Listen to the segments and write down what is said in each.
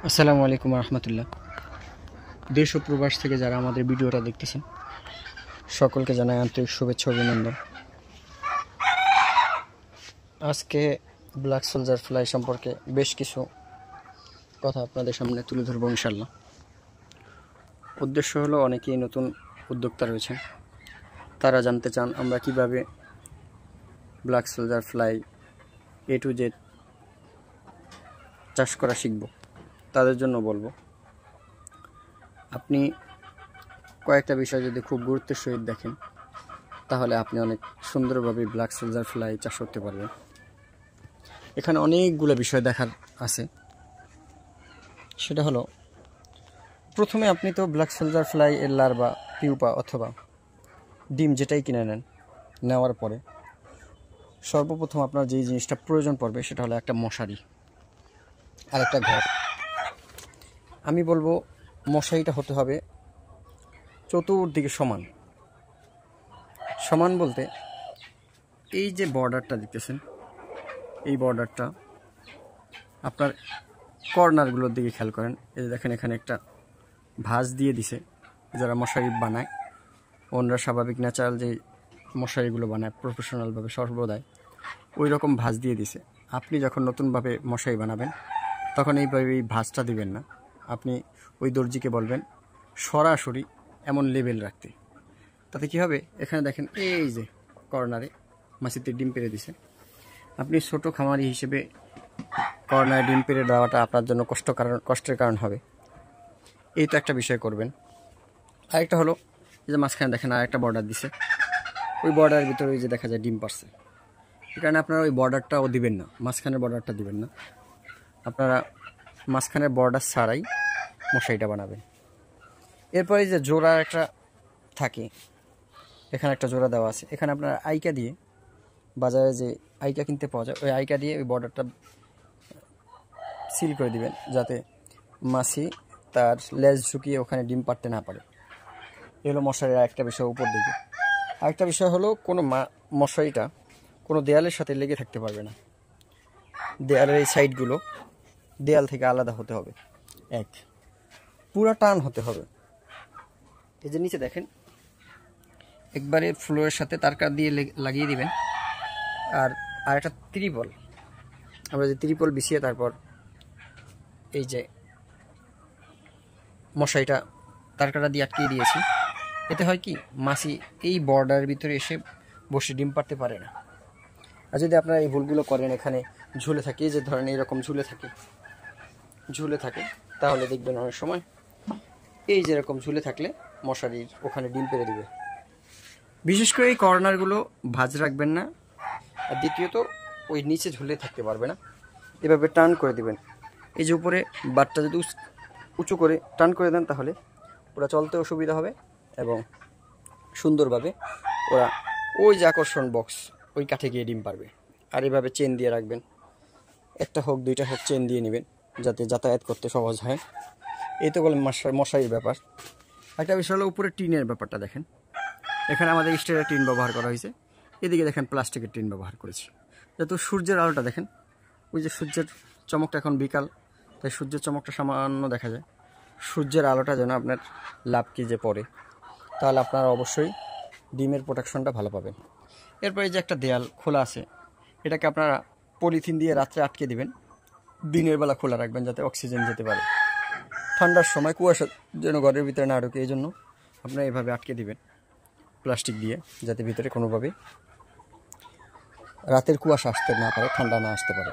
আসসালামু আলাইকুম রহমতুল্লাহ। দেশ ও প্রবাস থেকে যারা আমাদের ভিডিওটা দেখতেছেন সকলকে জানাই আন্তরিক শুভেচ্ছা অভিনন্দন। আজকে ব্ল্যাক সোলজার ফ্লাই সম্পর্কে বেশ কিছু কথা আপনাদের সামনে তুলে ধরবো ইনশাল্লাহ। উদ্দেশ্য হলো অনেকেই নতুন উদ্যোক্তা রয়েছেন, তারা জানতে চান আমরা কিভাবে black soldier fly A to Z চাষ করা শিখব। তাদের জন্য বলবো, আপনি কয়েকটা বিষয় যদি খুব গুরুত্বের সহিত দেখেন তাহলে আপনি অনেক সুন্দরভাবে ব্ল্যাক সোলজার ফ্লাই চাষ করতে পারবেন। এখানে অনেকগুলো বিষয় দেখার আছে। সেটা হলো, প্রথমে আপনি তো ব্ল্যাক সোলজার ফ্লাই এর লার্ভা, পিউপা অথবা ডিম যেটাই কিনে নেওয়ার পরে সর্বপ্রথম আপনার যেই জিনিসটা প্রয়োজন পড়বে সেটা হলো একটা মশারি আর একটা ঘর। আমি বলবো মশারিটা হতে হবে চতুর্দিকে সমান। সমান বলতে এই যে বর্ডারটা দেখতেছেন, এই বর্ডারটা আপনার কর্নারগুলোর দিকে খেয়াল করেন। এই দেখেন এখানে একটা ভাঁজ দিয়ে দিছে। যারা মশারি বানায়, ওনারা স্বাভাবিক ন্যাচারাল যে মশারিগুলো বানায় প্রফেশনালভাবে সর্বদাই ওই রকম ভাঁজ দিয়ে দিছে। আপনি যখন নতুনভাবে মশারি বানাবেন তখন এইভাবে এই ভাঁজটা দিবেন না। আপনি ওই দর্জিকে বলবেন সরাসরি এমন লেভেল রাখতে। তাতে কি হবে, এখানে দেখেন এই যে কর্নারে মাছিতে ডিম পেড়ে দিছে। আপনি ছোট খামারি হিসেবে কর্নারে ডিম পেড়ে দেওয়াটা আপনার জন্য কষ্টের কারণ হবে। এই তো একটা বিষয় করবেন। আরেকটা হলো, এই যে মাঝখানে দেখেন আর একটা বর্ডার দিছে, ওই বর্ডারের ভিতরে ওই যে দেখা যায় ডিম পারছে। এই কারণে আপনারা ওই বর্ডারটাও দিবেন না, মাঝখানের বর্ডারটা দিবেন না। আপনারা মাঝখানের বর্ডার ছাড়াই মশারিটা বানাবেন। এরপরে যে জোড়া একটা থাকে, এখানে একটা জোড়া দেওয়া আছে। এখানে আপনারা আইকা দিয়ে, বাজারে যে আইকা কিনতে পাওয়া যায়, ওই আইকা দিয়ে ওই বর্ডারটা সিল করে দিবেন যাতে মাছি তার লেজ ঝুঁকিয়ে ওখানে ডিম পাড়তে না পারে। এ হলো মশারির আরেকটা বিষয় উপর দিকে। আরেকটা বিষয় হলো, কোনো মশারিটা কোনো দেয়ালের সাথে লেগে থাকতে পারবে না। দেয়ালের এই সাইডগুলো দেয়াল থেকে আলাদা হতে হবে, এক পুরা টান হতে হবে। এই যে নিচে দেখেন একবারে ফ্লোরের সাথে তারকার দিয়ে লাগিয়ে দিবেন। আর একটা ত্রিপল, আমরা যে ত্রিপল বিছিয়ে তারপর এই যে মশারিটা তারকাটা দিয়ে আটকিয়ে দিয়েছি। এতে হয় কি, মাছি এই বর্ডারের ভিতরে এসে বসে ডিম পাড়তে পারে না। আর যদি আপনারা এই ভুলগুলো করেন, এখানে ঝুলে থাকে, যে ধরেন এইরকম ঝুলে থাকে, তাহলে দেখবেন অনেক সময় এই যেরকম ঝুলে থাকলে মশারির ওখানে ডিম পেড়ে দিবে। বিশেষ করে এই কর্নারগুলো ভাঁজ রাখবেন না। আর দ্বিতীয়ত ওই নিচে ঝুলে থাকতে পারবে না, এভাবে টার্ন করে দিবেন। এই যে উপরে বাটটা যদি উঁচু করে টার্ন করে দেন তাহলে ওরা চলতেও সুবিধা হবে এবং সুন্দরভাবে ওরা ওই যে আকর্ষণ বক্স ওই কাঠে গিয়ে ডিম পারবে। আর এভাবে চেন দিয়ে রাখবেন, একটা হোক দুইটা হোক চেন দিয়ে নেবেন যাতে যাতায়াত করতে সহজ হয়। এই তো বলে মশারির ব্যাপার। একটা বিষয় হলো উপরে টিনের ব্যাপারটা দেখেন। এখানে আমাদের স্টিলের টিন ব্যবহার করা হয়েছে, এদিকে দেখেন প্লাস্টিকের টিন ব্যবহার করেছি। যেহেতু সূর্যের আলোটা দেখেন, ওই যে সূর্যের চমকটা, এখন বিকাল তাই সূর্যের চমকটা সামান্য দেখা যায়। সূর্যের আলোটা যেন আপনার লাভকে যে পড়ে, তাহলে আপনারা অবশ্যই ডিমের প্রোটেকশনটা ভালো পাবেন। এরপরে যে একটা দেয়াল খোলা আছে, এটাকে আপনারা পলিথিন দিয়ে রাত্রে আটকে দিবেন, দিনের বেলা খোলা রাখবেন যাতে অক্সিজেন যেতে পারে। ঠান্ডার সময় কুয়াশা যেন ঘরের ভিতরে না ঢোকে, এই জন্য আপনারা এভাবে আটকে দিবেন প্লাস্টিক দিয়ে, যাতে ভিতরে কোনোভাবে রাতের কুয়াশা আসতে না পারে, ঠান্ডা না আসতে পারে।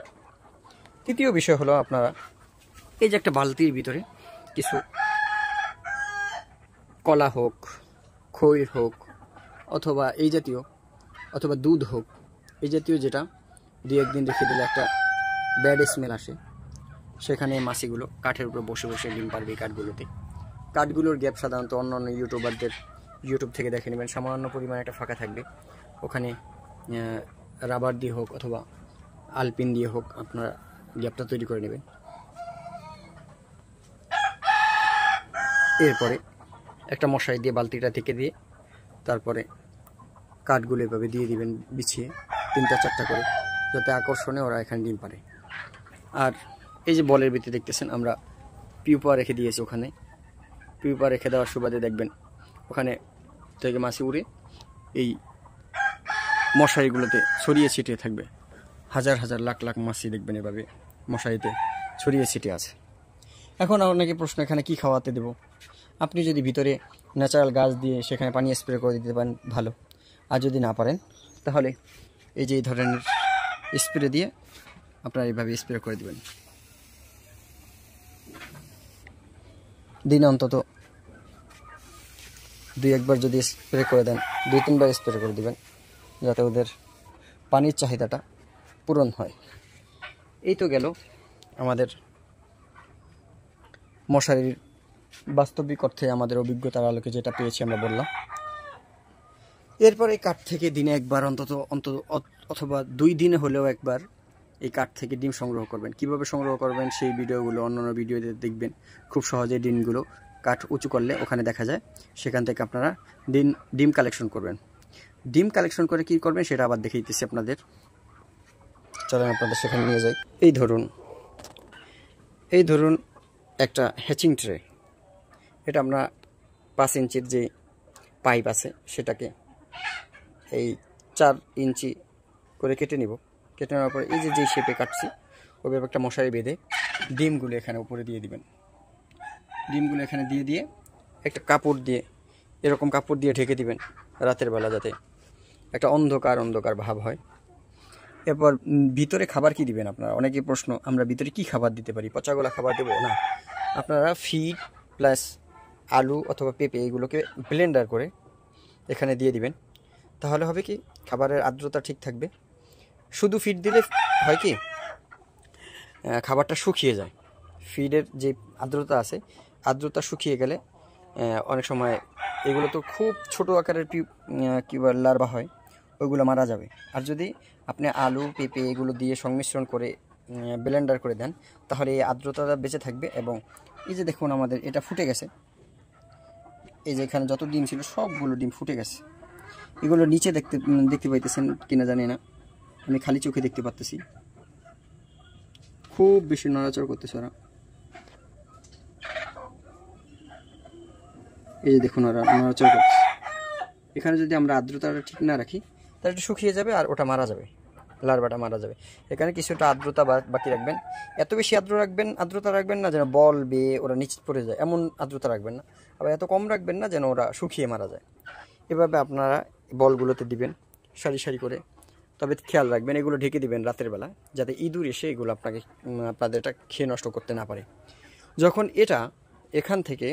তৃতীয় বিষয় হলো, আপনারা এই যে একটা বালতির ভিতরে কিছু কলা হোক, খই হোক, অথবা এই জাতীয়, অথবা দুধ হোক, এই জাতীয় যেটা দিয়ে একদিন রেখে দিলে একটা ব্যাড স্মেল আসে, সেখানে মাছিগুলো কাঠের উপরে বসে বসে ডিম পারবে। কাঠগুলোতে, কাঠগুলোর গ্যাপ সাধারণত অন্যান্য ইউটিউব থেকে দেখে নেবেন, সামান্য পরিমাণে একটা ফাঁকা থাকবে, ওখানে রাবার দিয়ে হোক অথবা আলপিন দিয়ে হোক আপনারা গ্যাপটা তৈরি করে নেবেন। এরপরে একটা মশারি দিয়ে বালতিটা থেকে দিয়ে তারপরে কাঠগুলো এভাবে দিয়ে দিবেন বিছিয়ে, 3-4টা করে, যাতে আকর্ষণে ওরা এখানে ডিম পারে। আর এই যে বলের ভিতরে দেখতেছেন আমরা পিউপা রেখে দিয়েছি ওখানে। পিউপা রেখে দেওয়ার সুবাদে দেখবেন ওখানে থেকে মাছি উড়ে এই মশারিগুলোতে ছড়িয়ে ছিটিয়ে থাকবে। হাজার হাজার লাখ লাখ মাছি দেখবেন এভাবে মশারিতে ছড়িয়ে ছিটিয়ে আছে। এখন আপনাকে প্রশ্ন, এখানে কি খাওয়াতে দেব? আপনি যদি ভিতরে ন্যাচারাল গাছ দিয়ে সেখানে পানি স্প্রে করে দিতে পারেন ভালো, আর যদি না পারেন তাহলে এই যে এই ধরনের স্প্রে দিয়ে আপনারা এইভাবে স্প্রে করে দেবেন। দিনে অন্তত 2-1 বার যদি স্প্রে করে দেন, 2-3 বার স্প্রে করে দিবেন, যাতে ওদের পানির চাহিদাটা পূরণ হয়। এই তো গেল আমাদের মশারির বাস্তবিক অর্থে আমাদের অভিজ্ঞতার আলোকে যেটা পেয়েছি আমরা বললাম। এরপর এই কাঠ থেকে দিনে 1 বার অন্তত অথবা 2 দিনে হলেও 1 বার এই কাঠ থেকে ডিম সংগ্রহ করবেন। কিভাবে সংগ্রহ করবেন সেই ভিডিওগুলো অন্যান্য ভিডিওতে দেখবেন। খুব সহজে ডিমগুলো কাঠ উঁচু করলে ওখানে দেখা যায়, সেখান থেকে আপনারা ডিম কালেকশন করবেন। ডিম কালেকশন করে কি করবেন সেটা আবার দেখিয়ে দিচ্ছি আপনাদের। চলেন আপনাদের সেখানে নিয়ে যাই। এই ধরুন একটা হ্যাচিং ট্রে। এটা আমরা 5 ইঞ্চির যে পাইপ আছে সেটাকে এই 4 ইঞ্চি করে কেটে নিব। কেটে নেওয়ার পরে এই যে শেপে কাটছি ওইভাবে একটা মশারি বেঁধে ডিমগুলো এখানে উপরে দিয়ে দিবেন। ডিমগুলো এখানে দিয়ে একটা কাপড় দিয়ে, এরকম কাপড় দিয়ে ঢেকে দিবেন রাতের বেলা, যাতে একটা অন্ধকার ভাব হয়। এরপর ভিতরে খাবার কি দিবেন আপনারা? অনেকেই প্রশ্ন, আমরা ভিতরে কি খাবার দিতে পারি? পচাগোলা খাবার দেবো না, আপনারা ফিড প্লাস আলু অথবা পেঁপে এগুলোকে ব্লেন্ডার করে এখানে দিয়ে দিবেন। তাহলে হবে কি, খাবারের আর্দ্রতা ঠিক থাকবে। শুধু ফিড দিলে হয় কি, খাবারটা শুকিয়ে যায়। ফিডের যে আর্দ্রতা শুকিয়ে গেলে অনেক সময় এগুলো তো খুব ছোট আকারের লার্ভা হয়, ওইগুলো মারা যাবে। আর যদি আপনি আলু পেঁপে এগুলো দিয়ে সংমিশ্রণ করে ব্লেন্ডার করে দেন, তাহলে এই আর্দ্রতাটা বেঁচে থাকবে। এবং এই যে দেখুন আমাদের এটা ফুটে গেছে, এই যে এখানে যত ডিম ছিল সবগুলো ডিম ফুটে গেছে। এগুলো নিচে দেখতে পাইতেছেন কিনা জানি না, আমি খালি চোখে দেখতে পাচ্তেছি। খুব বেশি নড়াচড়া করতেছে ওরা। এই যে দেখুন ওরা নড়াচড়া করতেছে। এখানে যদি আমরা আর্দ্রতাটা ঠিক না রাখি তাহলে এটা শুকিয়ে যাবে আর ওটা মারা যাবে, লার্ভাটা মারা যাবে। এখানে কিছুটা আর্দ্রতা বাকি রাখবেন। এত বেশি আর্দ্রতা রাখবেন না যেন বল বেয়ে ওরা নিচে পড়ে যায়, এমন আর্দ্রতা রাখবেন না। আবার এত কম রাখবেন না যেন ওরা শুকিয়ে মারা যায়। এভাবে আপনারা বলগুলোতে দিবেন সারি সারি করে। তবে খেয়াল রাখবেন এগুলো ঢেকে দিবেন রাতের বেলা, যাতে ইঁদুর এসে এগুলো আপনাদের এটা খেয়ে নষ্ট করতে না পারে। যখন এখান থেকে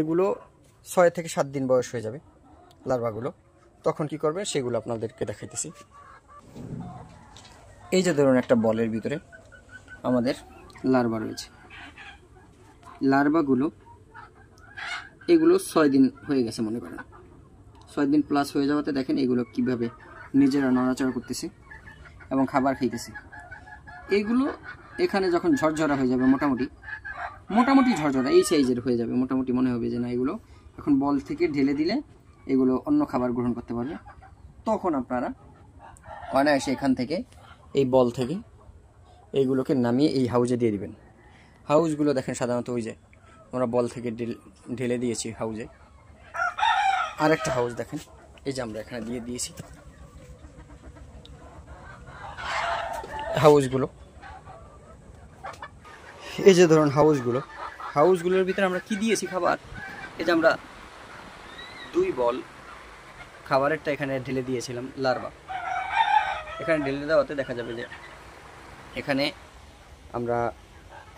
এগুলো 6 থেকে 7 দিন বয়স হয়ে যাবে লার্ভাগুলো, তখন কি করবেন সেগুলো আপনাদেরকে দেখাইতেছি। এই যে ধরুন একটা বলের ভিতরে আমাদের লার্ভা রয়েছে। লার্ভাগুলো এগুলো 6 দিন হয়ে গেছে মনে করেন, 6 দিন প্লাস হয়ে যাওয়াতে দেখেন এগুলো কিভাবে নিজেরা নড়াচড়া করতেছে এবং খাবার খাইতেছে। এগুলো এখানে যখন ঝরঝরা হয়ে যাবে, মোটামুটি ঝরঝরা এই সাইজের হয়ে যাবে, মোটামুটি মনে হবে যে না এগুলো এখন বল থেকে ঢেলে দিলে এগুলো অন্য খাবার গ্রহণ করতে পারবে। তখন আপনারা অনায়াসে এখান থেকে এই বল থেকে এইগুলোকে নামিয়ে এই হাউজে দিয়ে দিবেন। হাউজগুলো দেখেন সাধারণত ওই যে আমরা বল থেকে ঢেলে দিয়েছি হাউজে। আর একটা হাউস দেখেন, এই যে আমরা এখানে দিয়ে দিয়েছি হাউসগুলো। এই যে ধরুন হাউসগুলোর ভিতরে আমরা কি দিয়েছি খাবার, এই যে আমরা 2 বল খাবারেরটা এখানে ঢেলে দিয়েছিলাম লার্ভা। এখানে ঢেলে দেওয়াতে দেখা যাবে যে এখানে আমরা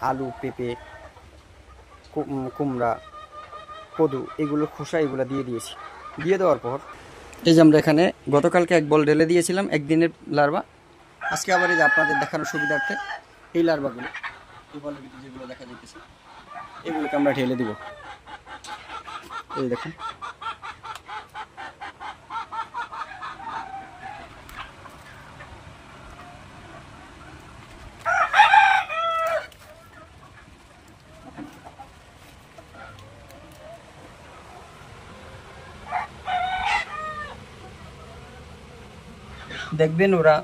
আলু পেঁপে কুমড়া কদু এগুলো খোসা এগুলো দিয়ে দিয়েছি। দিয়ে দেওয়ার পর এই যে আমরা এখানে গতকালকে 1 বল ঢেলে দিয়েছিলাম, 1 দিনের লার্ভা। আজকে আবার এই যে আপনাদের দেখানোর সুবিধার্থে এই লার্ভাগুলো এই বলের ভিতরে যেগুলো দেখা যাইতেছে এগুলোকে আমরা ঢেলে দিব। এই দেখুন দেখবেন ওরা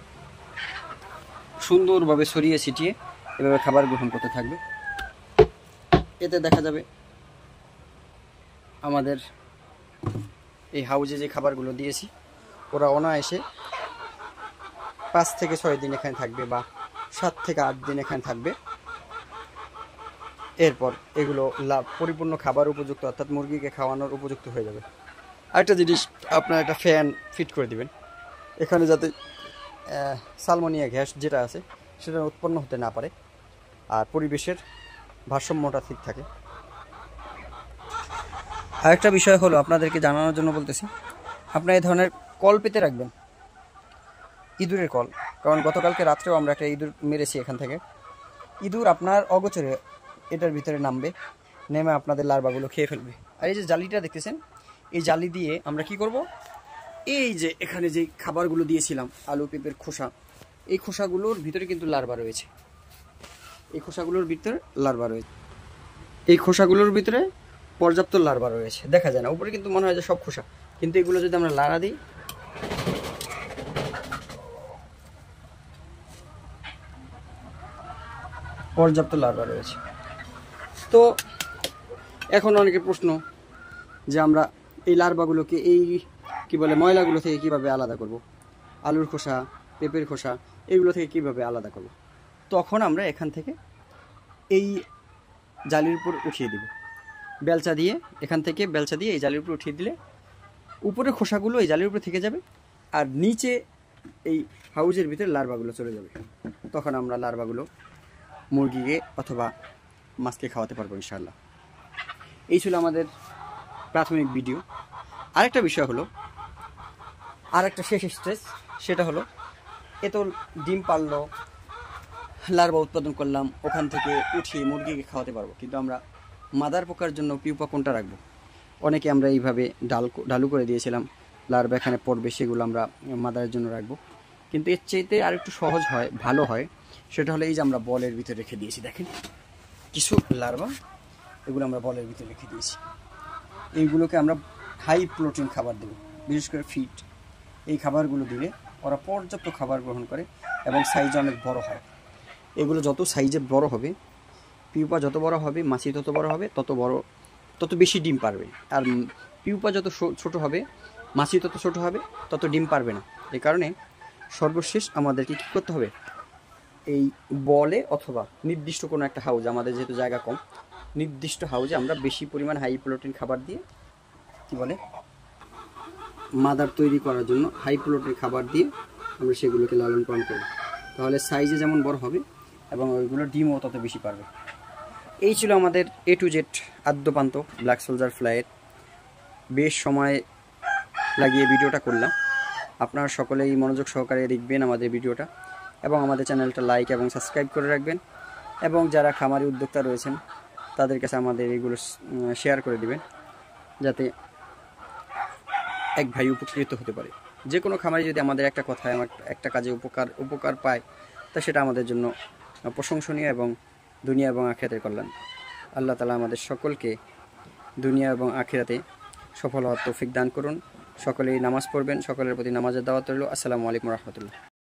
সুন্দরভাবে ছড়িয়ে ছিটিয়ে এভাবে খাবার গ্রহণ করতে থাকবে। এতে দেখা যাবে আমাদের এই হাউজে যে খাবারগুলো দিয়েছি ওরা অনায়াসে 5 থেকে 6 দিন এখানে থাকবে বা 7 থেকে 8 দিন এখানে থাকবে। এরপর এগুলো পরিপূর্ণ খাবার উপযুক্ত অর্থাৎ মুরগিকে খাওয়ানোর উপযুক্ত হয়ে যাবে। আরেকটা জিনিস, আপনার একটা ফ্যান ফিট করে দিবেন এখানে, যাতে সালমোনিয়া গ্যাস যেটা আছে সেটা উৎপন্ন হতে না পারে আর পরিবেশের ভারসাম্যটা ঠিক থাকে। আরেকটা বিষয় হলো আপনাদেরকে জানানোর জন্য বলতেছি, আপনার এই ধরনের কল পেতে রাখবেন, ইঁদুরের কল। কারণ গতকালকে রাত্রেও আমরা একটা ইঁদুর মেরেছি এখান থেকে। ইঁদুর আপনার অগোচরে এটার ভিতরে নামবে, নেমে আপনাদের লার্ভাগুলো খেয়ে ফেলবে। আর এই যে জালিটা দেখতেছেন, এই জালি দিয়ে আমরা কি করব, এই যে এখানে যে খাবারগুলো দিয়েছিলাম আলু পেঁপের খোসা, এই খোসাগুলোর ভিতরে কিন্তু লার্ভা রয়েছে। এই খোসাগুলোর ভিতরে লার্ভা রয়েছে, এই খোসাগুলোর ভিতরে পর্যাপ্ত লার্ভা রয়েছে। দেখা যায় না, উপরে কিন্তু মনে হয় যে সব খোসা, কিন্তু এগুলো যদি আমরা লাড়া দিই, পর্যাপ্ত লার্ভা রয়েছে। তো এখন অনেকের প্রশ্ন যে আমরা এই লার্ভাগুলোকে এই কি বলে ময়লাগুলো থেকে কিভাবে আলাদা করব, আলুর খোসা পেঁপের খোসা এগুলো থেকে কিভাবে আলাদা করব। তখন আমরা এখান থেকে এই জালির উপর উঠিয়ে দিব, বেলচা দিয়ে, এখান থেকে বেলচা দিয়ে এই জালির উপর উঠিয়ে দিলে উপরে খোসাগুলো এই জালির উপরে থেকে যাবে আর নিচে এই হাউজের ভিতরে লার্ভাগুলো চলে যাবে। তখন আমরা লার্ভাগুলো মুরগিকে অথবা মাছকে খাওয়াতে পারবো ইনশাআল্লাহ। এই ছিল আমাদের প্রাথমিক ভিডিও। আরেকটা বিষয় হলো, আরেকটা শেষ স্টেজ, সেটা হলো এত ডিম পারলো, লার্ভা উৎপাদন করলাম, ওখান থেকে উঠিয়ে মুরগিকে খাওয়াতে পারবো, কিন্তু আমরা মাদার পোকার জন্য পিউপা কোনটা রাখবো? অনেকে আমরা এইভাবে ঢালু করে দিয়েছিলাম, লার্ভা এখানে পড়বে, সেগুলো আমরা মাদারের জন্য রাখবো। কিন্তু এর চাইতে আর একটু সহজ হয়, ভালো হয়, সেটা হলো এই যে আমরা বলের ভিতরে রেখে দিয়েছি, দেখেন কিছু লার্ভা, এগুলো আমরা বলের ভিতরে রেখে দিয়েছি। এইগুলোকে আমরা হাই প্রোটিন খাবার দেবো, বিশেষ করে ফিড। এই খাবারগুলো দিলে ওরা পর্যাপ্ত খাবার গ্রহণ করে এবং সাইজে অনেক বড় হয়। এগুলো যত সাইজে বড় হবে, পিউপা যত বড় হবে, মাছি তত বড় হবে, তত বেশি ডিম পারবে। আর পিউপা যত ছোট হবে, মাছি তত ছোট হবে, তত ডিম পারবে না। এই কারণে সর্বশেষ আমাদেরকে কী করতে হবে, এই বলে অথবা নির্দিষ্ট কোনো একটা হাউজ, আমাদের যেহেতু জায়গা কম, নির্দিষ্ট হাউজে আমরা বেশি পরিমাণ হাই প্রোটিন খাবার দিয়ে, কি বলে, মাদার তৈরি করার জন্য হাই প্রোটিন খাবার দিয়ে আমরা সেগুলোকে লালন পালন করি। তাহলে সাইজে যেমন বড় হবে এবং ওইগুলো ডিমও তত বেশি পারবে। এই ছিল আমাদের A to Z আদ্যপান্ত ব্ল্যাক সোলজার ফ্লাইয়ের। বেশ সময় লাগিয়ে ভিডিওটা করলাম। আপনারা সকলেই মনোযোগ সহকারে দেখবেন আমাদের ভিডিওটা এবং আমাদের চ্যানেলটা লাইক এবং সাবস্ক্রাইব করে রাখবেন, এবং যারা খামারি উদ্যোক্তা রয়েছেন তাদের কাছে আমাদের এগুলো শেয়ার করে দিবেন, যাতে এক ভাই উপকৃত হতে পারে। যে কোনো খামারি যদি আমাদের একটা কথায়, আমার একটা কাজে উপকার পায়, তা সেটা আমাদের জন্য প্রশংসনীয় এবং দুনিয়া এবং আখিরাতের কল্যাণ। আল্লাহ তাআলা আমাদের সকলকে দুনিয়া এবং আখিরাতে সফল হওয়ার তৌফিক দান করুন। সকলেই নামাজ পড়বেন, সকলের প্রতি নামাজের দাওয়াত রইল। আসসালামু আলাইকুম ওয়া রাহমাতুল্লাহ।